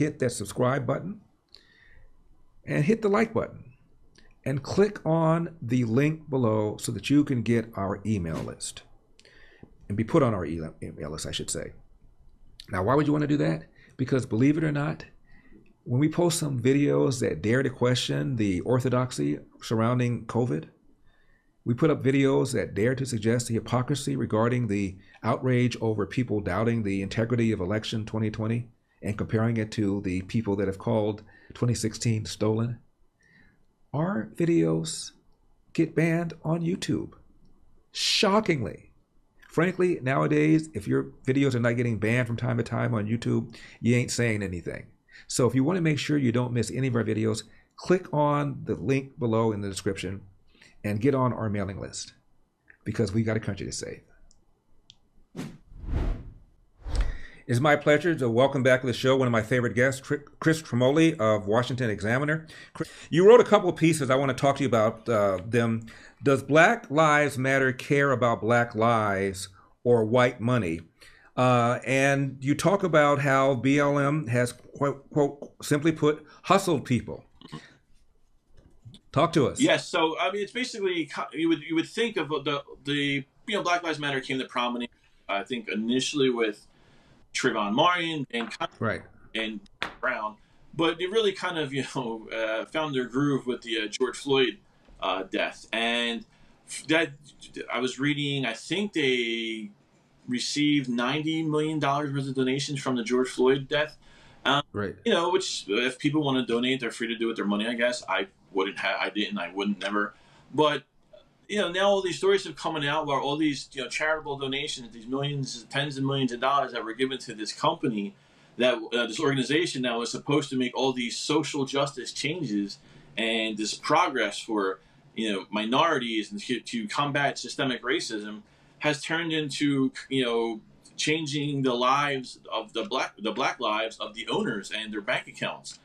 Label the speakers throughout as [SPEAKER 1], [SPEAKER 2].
[SPEAKER 1] hit that subscribe button and hit the like button and click on the link below so that you can get our email list and be put on our email list, I should say. Now, why would you want to do that? Because believe it or not, when we post some videos that dare to question the orthodoxy surrounding COVID, we put up videos that dare to suggest the hypocrisy regarding the outrage over people doubting the integrity of election 2020 and comparing it to the people that have called 2016 stolen. Our videos get banned on YouTube. Shockingly. Frankly, nowadays, if your videos are not getting banned from time to time on YouTube, you ain't saying anything. So if you want to make sure you don't miss any of our videos, click on the link below in the description and get on our mailing list, because we got a country to save. It's my pleasure to welcome back to the show one of my favorite guests, Chris Tremoli of Washington Examiner. You wrote a couple of pieces. I want to talk to you about them. Does Black Lives Matter care about Black lives or white money? And you talk about how BLM has, quote, simply put, hustled people. Talk to us.
[SPEAKER 2] Yes. So, I mean, it's basically, you would think of the Black Lives Matter came to prominence, I think, initially with Trayvon Martin and Brown, but they really kind of found their groove with the George Floyd death. And that, I was reading, I think they received $90 million worth of donations from the George Floyd death. Which if people want to donate, they're free to do with their money, I guess. I wouldn't never. But now all these stories have coming out where all these charitable donations, these millions, tens of millions of dollars that were given to this company, that this organization that was supposed to make all these social justice changes and this progress for minorities and to combat systemic racism, has turned into changing the lives of the black lives of the owners and their bank accounts.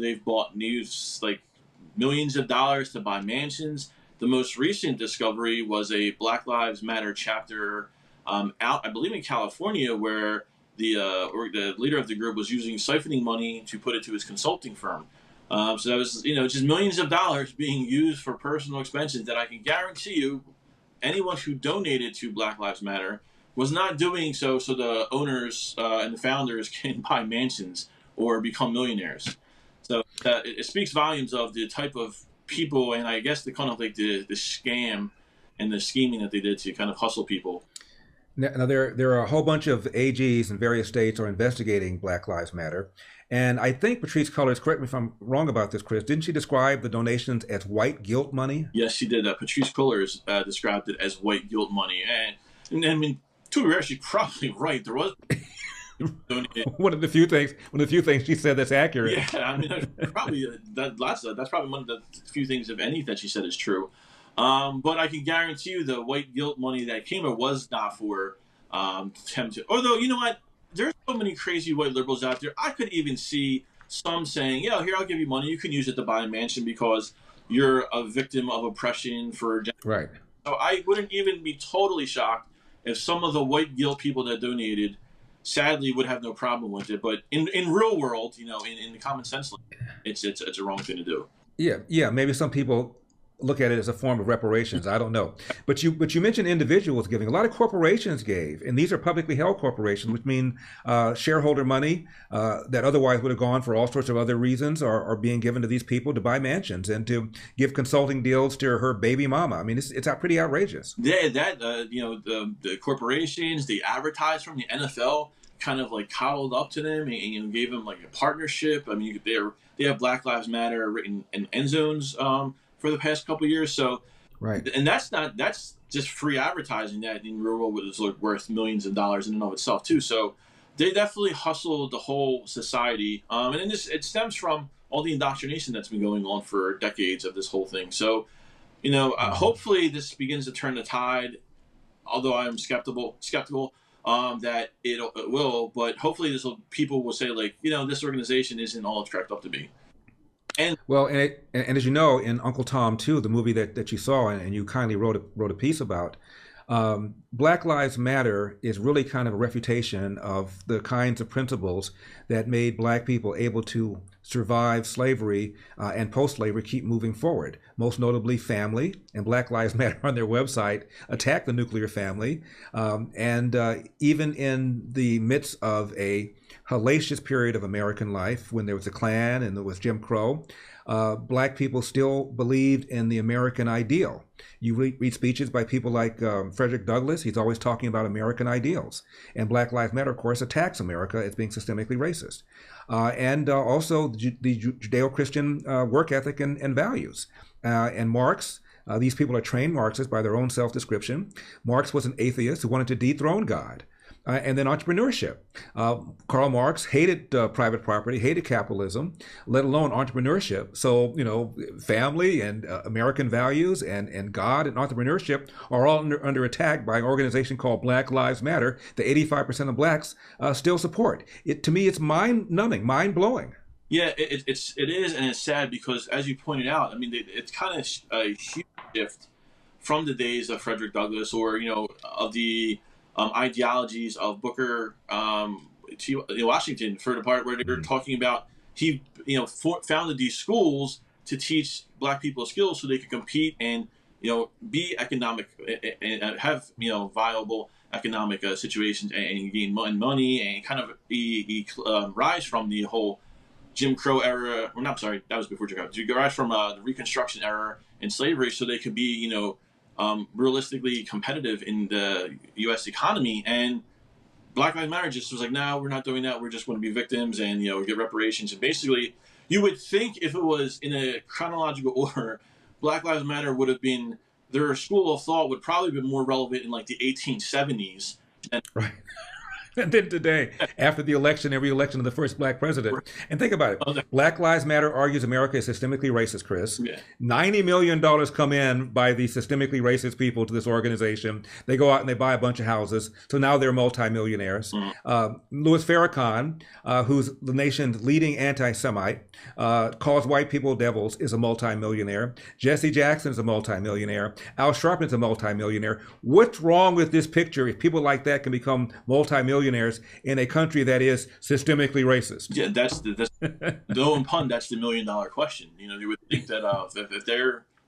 [SPEAKER 2] They've bought millions of dollars to buy mansions. The most recent discovery was a Black Lives Matter chapter out, I believe, in California, where the leader of the group was using siphoning money to put it to his consulting firm. So that was just millions of dollars being used for personal expenses that I can guarantee you anyone who donated to Black Lives Matter was not doing so the owners and the founders can buy mansions or become millionaires. So it speaks volumes of the type of people, and I guess the kind of the scam and the scheming that they did to kind of hustle people.
[SPEAKER 1] Now there are a whole bunch of AGs in various states are investigating Black Lives Matter. And I think Patrisse Cullors, correct me if I'm wrong about this, Chris, didn't she describe the donations as white guilt money?
[SPEAKER 2] Yes, she did. Patrisse Cullors described it as white guilt money. And I mean, to be actually probably right. There was
[SPEAKER 1] one of the few things she said that's accurate.
[SPEAKER 2] Yeah, I mean, probably that's probably one of the few things, if any, that she said is true. But I can guarantee you the white guilt money that came was not for him to. Although, you know what? There's so many crazy white liberals out there. I could even see some saying, "Yeah, here, I'll give you money. You can use it to buy a mansion because you're a victim of oppression for."
[SPEAKER 1] Right.
[SPEAKER 2] So I wouldn't even be totally shocked if some of the white guilt people that donated, sadly, would have no problem with it. But in real world, in the common sense, it's a wrong thing to do.
[SPEAKER 1] Yeah. Maybe some people look at it as a form of reparations. I don't know. But you mentioned individuals giving. A lot of corporations gave, and these are publicly held corporations, which mean shareholder money that otherwise would have gone for all sorts of other reasons are being given to these people to buy mansions and to give consulting deals to her baby mama. I mean, it's pretty outrageous.
[SPEAKER 2] Yeah, the corporations, they advertised from the NFL kind of coddled up to them and gave them a partnership. I mean, they have Black Lives Matter written in end zones for the past couple of years. So,
[SPEAKER 1] right.
[SPEAKER 2] And that's just free advertising that in real world was worth millions of dollars in and of itself too. So they definitely hustled the whole society. And then it stems from all the indoctrination that's been going on for decades of this whole thing. So, hopefully this begins to turn the tide, although I'm skeptical that it will, but hopefully people will say this organization isn't all it's cracked up to be. And
[SPEAKER 1] as you know, in Uncle Tom 2, the movie that you saw and you kindly wrote a piece about, Black Lives Matter is really kind of a refutation of the kinds of principles that made black people able to survive slavery and post-slavery keep moving forward. Most notably family, and Black Lives Matter on their website attack the nuclear family. Even in the midst of a hellacious period of American life when there was the Klan and there was Jim Crow, black people still believed in the American ideal. You read speeches by people like Frederick Douglass. He's always talking about American ideals. And Black Lives Matter, of course, attacks America as being systemically racist. Also the Judeo-Christian work ethic and values. And Marx, these people are trained Marxists by their own self-description. Marx was an atheist who wanted to dethrone God. And then entrepreneurship. Karl Marx hated private property, hated capitalism, let alone entrepreneurship. So, family and American values and God and entrepreneurship are all under attack by an organization called Black Lives Matter that 85% of blacks still support. To me, it's mind-numbing, mind-blowing.
[SPEAKER 2] Yeah, it is, and it's sad because, as you pointed out, I mean, it's kind of a huge shift from the days of Frederick Douglass or, of the ideologies of Booker Washington, for the part where they were talking about he founded these schools to teach black people skills so they could compete and be economic and have viable economic situations and gain money and kind of rise from the whole Jim Crow era. Well, not sorry, that was before Jim Crow. Rise from the Reconstruction era and slavery, so they could be realistically competitive in the U.S. economy. And Black Lives Matter just was like, no, we're not doing that. We're just going to be victims and get reparations. And basically, you would think if it was in a chronological order, Black Lives Matter would have been, their school of thought would probably be more relevant in like the 1870s.
[SPEAKER 1] Right. And then today, after the election, every election of the first black president. And think about it. Black Lives Matter argues America is systemically racist, Chris. Yeah. $90 million come in by the systemically racist people to this organization. They go out and they buy a bunch of houses. So now they're multimillionaires. Louis Farrakhan, who's the nation's leading anti-Semite, calls white people devils, is a multimillionaire. Jesse Jackson is a multimillionaire. Al Sharpton's a multimillionaire. What's wrong with this picture if people like that can become multimillionaires in a country that is systemically racist?
[SPEAKER 2] Yeah, that's no pun. That's the $1 million question. You would think that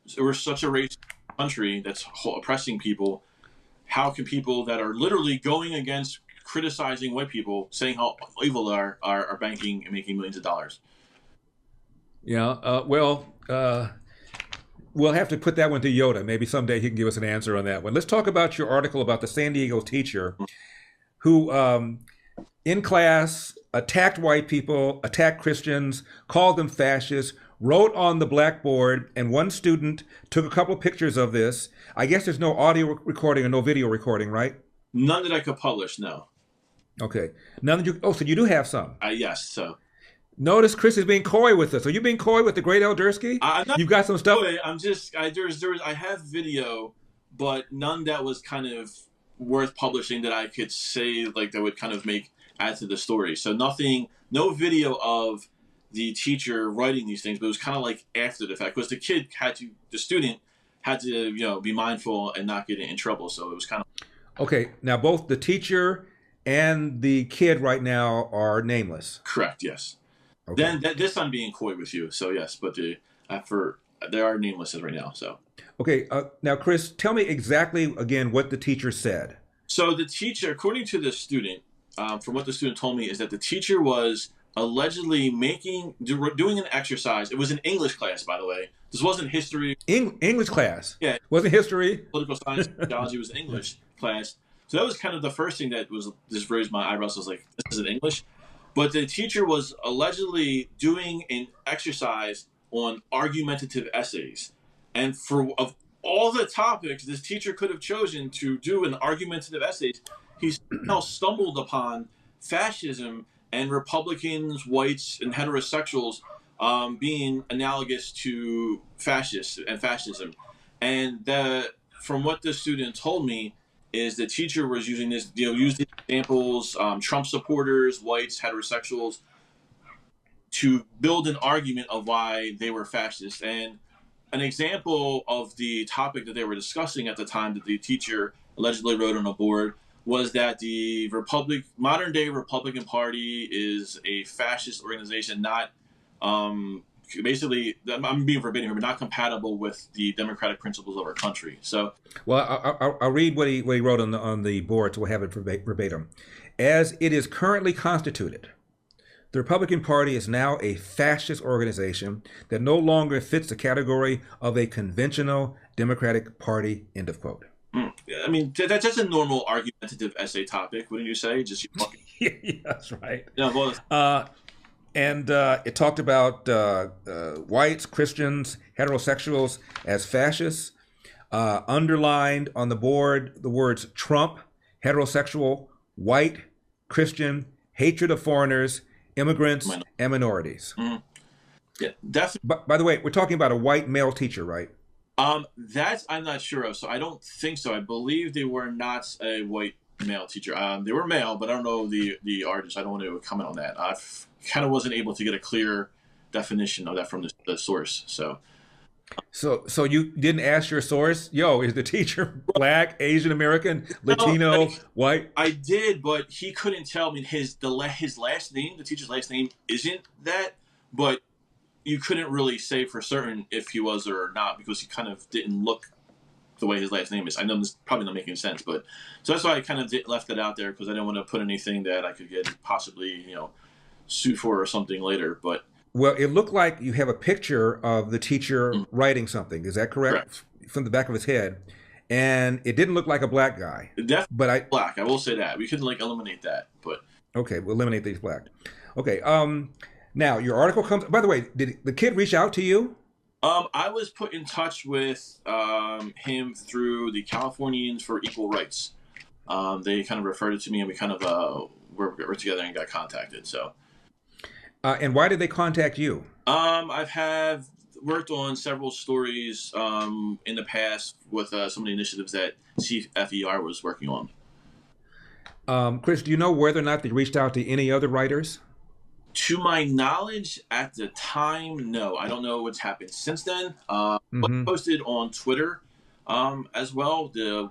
[SPEAKER 2] if we're such a racist country that's oppressing people, how can people that are literally going against criticizing white people, saying how evil they are banking and making millions of dollars?
[SPEAKER 1] Yeah. We'll have to put that one to Yoda. Maybe someday he can give us an answer on that one. Let's talk about your article about the San Diego teacher who in class attacked white people, attacked Christians, called them fascists, wrote on the blackboard, and one student took a couple of pictures of this. I guess there's no audio recording or no video recording, right?
[SPEAKER 2] None that I could publish, no.
[SPEAKER 1] Okay. None that you, so you do have some?
[SPEAKER 2] Yes, so.
[SPEAKER 1] Notice Chris is being coy with us. Are you being coy with the great Eldersky? You've got some stuff?
[SPEAKER 2] Coy. I'm just, I have video, but none that was kind of worth publishing that I could say like that would kind of add to the story. So no video of the teacher writing these things, but it was kind of like after the fact because the student had to be mindful and not get in trouble. So it was kind of
[SPEAKER 1] okay. Now both the teacher and the kid right now are nameless.
[SPEAKER 2] Correct. Yes. Okay. Then this I'm being coy with you. So yes, but they are nameless right now. So.
[SPEAKER 1] Okay, now, Chris, tell me exactly, again, what the teacher said.
[SPEAKER 2] So the teacher, according to the student, from what the student told me, is that the teacher was allegedly doing an exercise. It was an English class, by the way. This wasn't history.
[SPEAKER 1] English class?
[SPEAKER 2] Yeah.
[SPEAKER 1] Wasn't history?
[SPEAKER 2] Political science and geology was an English class. So that was kind of the first thing that just raised my eyebrows. I was like, this isn't English. But the teacher was allegedly doing an exercise on argumentative essays. And of all the topics this teacher could have chosen to do an argumentative essay, he somehow stumbled upon fascism and Republicans, whites, and heterosexuals being analogous to fascists and fascism. And from what the student told me, is the teacher was using this, using examples, Trump supporters, whites, heterosexuals, to build an argument of why they were fascists. And an example of the topic that they were discussing at the time that the teacher allegedly wrote on a board was that the modern day Republican Party is a fascist organization, not basically, I'm being verbatim here, but not compatible with the democratic principles of our country. So,
[SPEAKER 1] well, I'll read what he wrote on the board, so we'll have it verbatim. As it is currently constituted, the Republican Party is now a fascist organization that no longer fits the category of a conventional Democratic Party. End of quote.
[SPEAKER 2] I mean, that's just a normal argumentative essay topic, wouldn't you say? Just you fucking...
[SPEAKER 1] Yeah, that's right.
[SPEAKER 2] Yeah, well,
[SPEAKER 1] and it talked about whites, Christians, heterosexuals as fascists. Underlined on the board the words Trump, heterosexual, white, Christian, hatred of foreigners, immigrants, and minorities.
[SPEAKER 2] Mm-hmm. Yeah, definitely.
[SPEAKER 1] By the way, we're talking about a white male teacher, right?
[SPEAKER 2] That I'm not sure of. So I don't think so. I believe they were not a white male teacher. They were male, but I don't know the artist. I don't want to comment on that. I kind of wasn't able to get a clear definition of that from the source.
[SPEAKER 1] So you didn't ask your source? Yo, is the teacher black, Asian American, Latino, white?
[SPEAKER 2] I did, but he couldn't tell me his last name. The teacher's last name isn't that, but you couldn't really say for certain if he was or not because he kind of didn't look the way his last name is. I know this is probably not making sense, but so that's why I kind of left it out there because I didn't want to put anything that I could get possibly sued for or something later. But
[SPEAKER 1] well, it looked like you have a picture of the teacher writing something. Is that correct? From the back of his head, and it didn't look like a black guy.
[SPEAKER 2] Definitely black. I will say that we couldn't eliminate that, but
[SPEAKER 1] okay, we'll eliminate these black. Okay. Now your article comes. By the way, did the kid reach out to you?
[SPEAKER 2] I was put in touch with him through the Californians for Equal Rights. They kind of referred it to me, and we kind of were together and got contacted. So.
[SPEAKER 1] And why did they contact you?
[SPEAKER 2] I've worked on several stories in the past with some of the initiatives that CFER was working on.
[SPEAKER 1] Chris, do you know whether or not they reached out to any other writers?
[SPEAKER 2] To my knowledge, at the time, no. I don't know what's happened since then. But posted on Twitter as well. The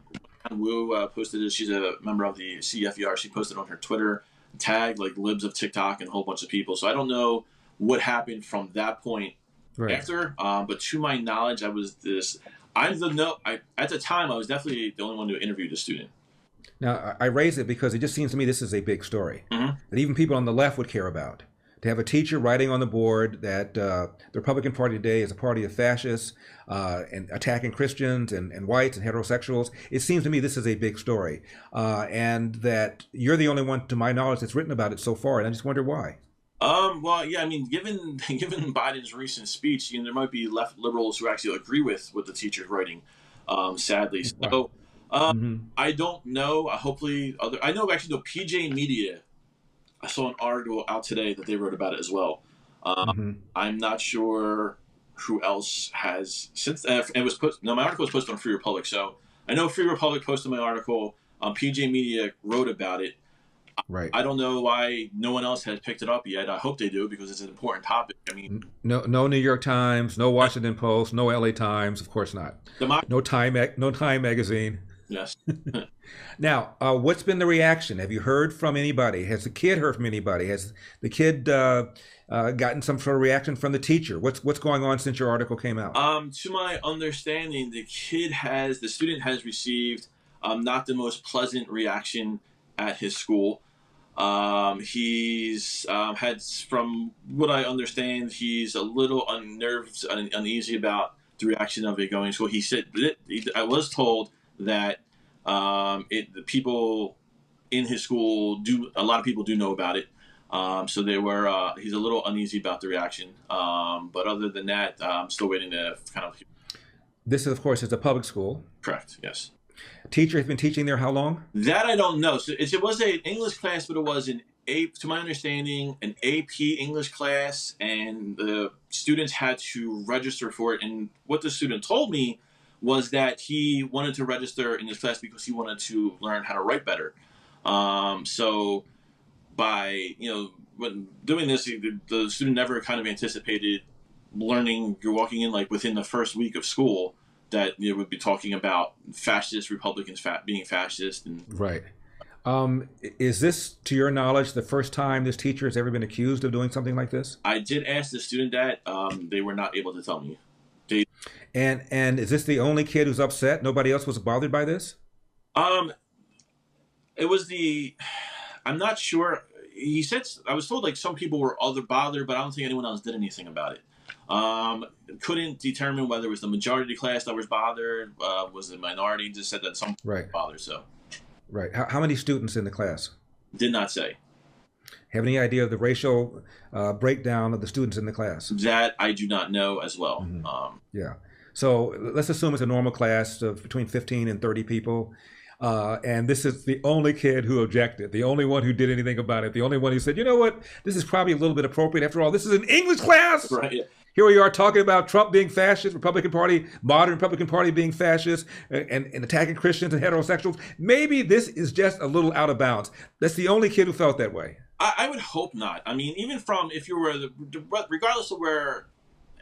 [SPEAKER 2] Wu posted it. She's a member of the CFER. She posted on her Twitter, tagged like libs of TikTok and a whole bunch of people. So I don't know what happened from that point after. But to my knowledge, at the time I was definitely the only one who interviewed the student.
[SPEAKER 1] Now I raise it because it just seems to me this is a big story that even people on the left would care about. To have a teacher writing on the board that the Republican Party today is a party of fascists and attacking Christians and whites and heterosexuals. It seems to me this is a big story, and that you're the only one, to my knowledge, that's written about it so far. And I just wonder why.
[SPEAKER 2] Well, yeah, I mean, given Biden's recent speech, there might be left liberals who actually agree with what the teacher's writing. Sadly, so I don't know. Hopefully, I know actually the PJ Media. I saw an article out today that they wrote about it as well. I'm not sure who else has since. It was my article was posted on Free Republic, so I know Free Republic posted my article. PJ Media wrote about it.
[SPEAKER 1] Right.
[SPEAKER 2] I don't know why no one else has picked it up yet. I hope they do because it's an important topic. I mean,
[SPEAKER 1] no New York Times, no Washington Post, no LA Times, of course not. No Time magazine.
[SPEAKER 2] Yes.
[SPEAKER 1] Now, what's been the reaction? Have you heard from anybody? Has the kid heard from anybody? Has the kid gotten some sort of reaction from the teacher? What's going on since your article came out?
[SPEAKER 2] To my understanding, the student has received not the most pleasant reaction at his school. He's had, from what I understand, he's a little unnerved and uneasy about the reaction of it going to school. He said, I was told that the people in his school a lot of people do know about it. So he's a little uneasy about the reaction. But other than that, I'm still waiting to kind of.
[SPEAKER 1] This, of course, is a public school.
[SPEAKER 2] Correct. Yes.
[SPEAKER 1] Teacher has been teaching there how long?
[SPEAKER 2] That I don't know. So it was an English class, but it was to my understanding, an AP English class, and the students had to register for it. And what the student told me was that he wanted to register in this class because he wanted to learn how to write better. So by when doing this, the student never kind of anticipated learning. You're walking in like within the first week of school that would be talking about fascist Republicans being fascist. And
[SPEAKER 1] right. Is this, to your knowledge, the first time this teacher has ever been accused of doing something like this?
[SPEAKER 2] I did ask the student that. They were not able to tell me.
[SPEAKER 1] And is this the only kid who's upset? Nobody else was bothered by this?
[SPEAKER 2] It was I'm not sure. He said, I was told like some people were bothered, but I don't think anyone else did anything about it. Couldn't determine whether it was the majority of the class that was bothered, was the minority. Just said that some
[SPEAKER 1] right.
[SPEAKER 2] bothered. So,
[SPEAKER 1] right. How many students in the class?
[SPEAKER 2] Did not say.
[SPEAKER 1] Have any idea of the racial breakdown of the students in the class?
[SPEAKER 2] That I do not know as well.
[SPEAKER 1] Mm-hmm. Yeah. So let's assume it's a normal class of between 15 and 30 people. And this is the only kid who objected, the only one who did anything about it, the only one who said, you know what, this is probably a little bit appropriate. After all, this is an English class.
[SPEAKER 2] Right.
[SPEAKER 1] Here we are talking about Trump being fascist, Republican Party, modern Republican Party being fascist, and attacking Christians and heterosexuals. Maybe this is just a little out of bounds. That's the only kid who felt that way.
[SPEAKER 2] I would hope not. I mean, even from, if you were, regardless of where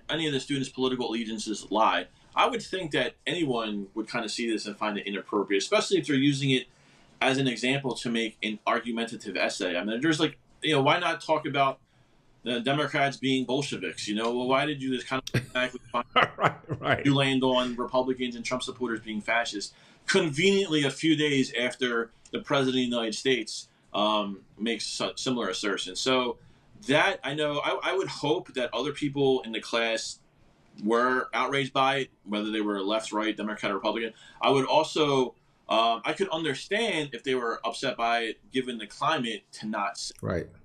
[SPEAKER 2] any of the students' political allegiances lie, I would think that anyone would kind of see this and find it inappropriate, especially if they're using it as an example to make an argumentative essay. I mean, there's like, why not talk about the Democrats being Bolsheviks? Well, why did you just kind of
[SPEAKER 1] right.
[SPEAKER 2] You land on Republicans and Trump supporters being fascist conveniently a few days after the president of the United States makes similar assertions. So that, I know, I would hope that other people in the class were outraged by it, whether they were left, right, Democrat, or Republican. I would also, I could understand if they were upset by it, given the climate, to not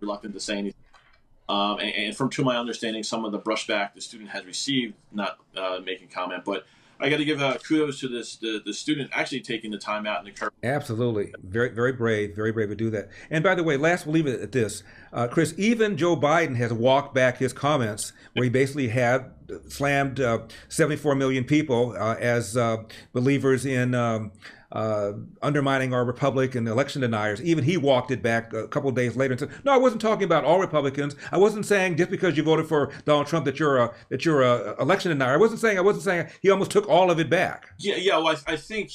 [SPEAKER 2] reluctant to say anything. And from to my understanding, some of the brushback the student has received, not making comment. But I got to give kudos to the student actually taking the time out and the courage.
[SPEAKER 1] Absolutely. Very, very brave to do that. And by the way, last, we'll leave it at this. Chris, even Joe Biden has walked back his comments where he basically had slammed 74 million people as believers in undermining our republic and election deniers. Even he walked it back a couple of days later and said, "No, I wasn't talking about all Republicans. I wasn't saying just because you voted for Donald Trump that you're a election denier. I wasn't saying." He almost took all of it back.
[SPEAKER 2] Yeah. Well, I think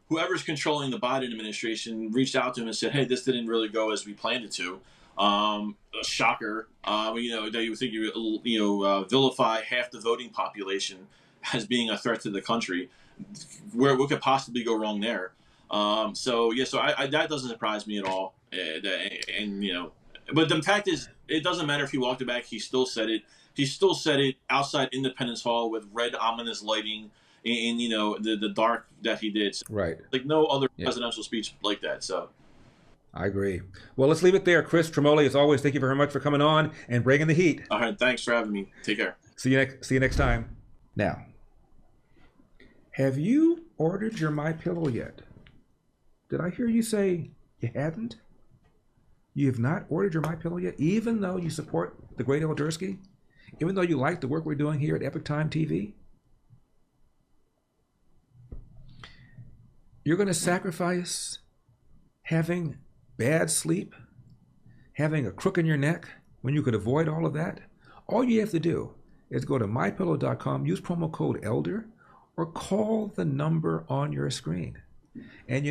[SPEAKER 2] whoever's controlling the Biden administration reached out to him and said, "Hey, this didn't really go as we planned it to." A shocker. That you would think you vilify half the voting population as being a threat to the country. What could possibly go wrong there? So that doesn't surprise me at all. But the fact is, it doesn't matter if he walked it back. He still said it. He still said it outside Independence Hall with red ominous lighting in the dark that he did. So,
[SPEAKER 1] right.
[SPEAKER 2] Like no other presidential speech like that. So.
[SPEAKER 1] I agree. Well, let's leave it there. Chris Tremoli, as always, thank you very much for coming on and bringing the heat.
[SPEAKER 2] All right. Thanks for having me. Take care.
[SPEAKER 1] See you next time. Now, have you ordered your MyPillow yet? Did I hear you say you hadn't? You have not ordered your MyPillow yet, even though you support the great Eldersky? Even though you like the work we're doing here at Epic Time TV? You're going to sacrifice having bad sleep, having a crook in your neck, when you could avoid all of that? All you have to do is go to mypillow.com, use promo code ELDER, or call the number on your screen. And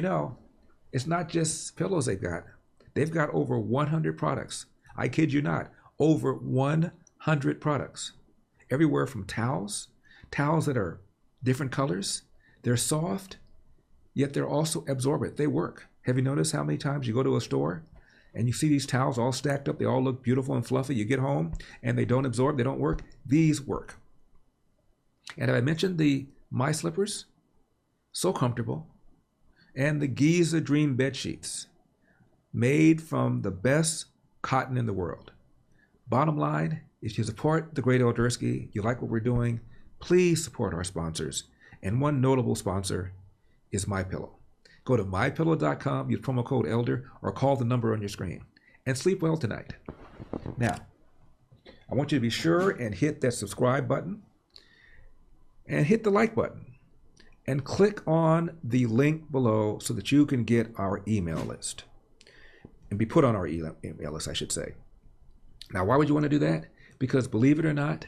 [SPEAKER 1] it's not just pillows they've got. They've got over 100 products. I kid you not, over 100 products. Everywhere from towels that are different colors. They're soft, yet they're also absorbent. They work. Have you noticed how many times you go to a store and you see these towels all stacked up? They all look beautiful and fluffy. You get home and they don't absorb, they don't work. These work. And I mentioned the My Slippers, so comfortable. And the Giza Dream bed sheets, made from the best cotton in the world. Bottom line, if you support the great Eldersky, you like what we're doing, please support our sponsors. And one notable sponsor is MyPillow. Go to mypillow.com, use promo code ELDER, or call the number on your screen. And sleep well tonight. Now, I want you to be sure and hit that subscribe button and hit the like button and click on the link below so that you can get our email list and be put on our email list, I should say. Now, why would you want to do that? Because believe it or not,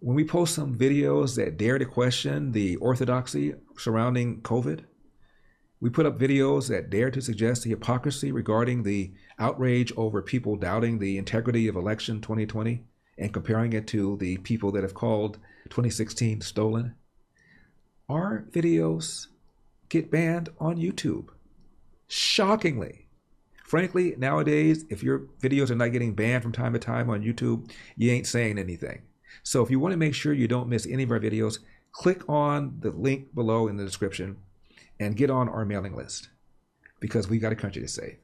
[SPEAKER 1] when we post some videos that dare to question the orthodoxy surrounding COVID, we put up videos that dare to suggest the hypocrisy regarding the outrage over people doubting the integrity of election 2020 and comparing it to the people that have called 2016 stolen. Our videos get banned on YouTube. Shockingly. Frankly, nowadays, if your videos are not getting banned from time to time on YouTube, you ain't saying anything. So if you want to make sure you don't miss any of our videos, click on the link below in the description and get on our mailing list, because we got a country to save.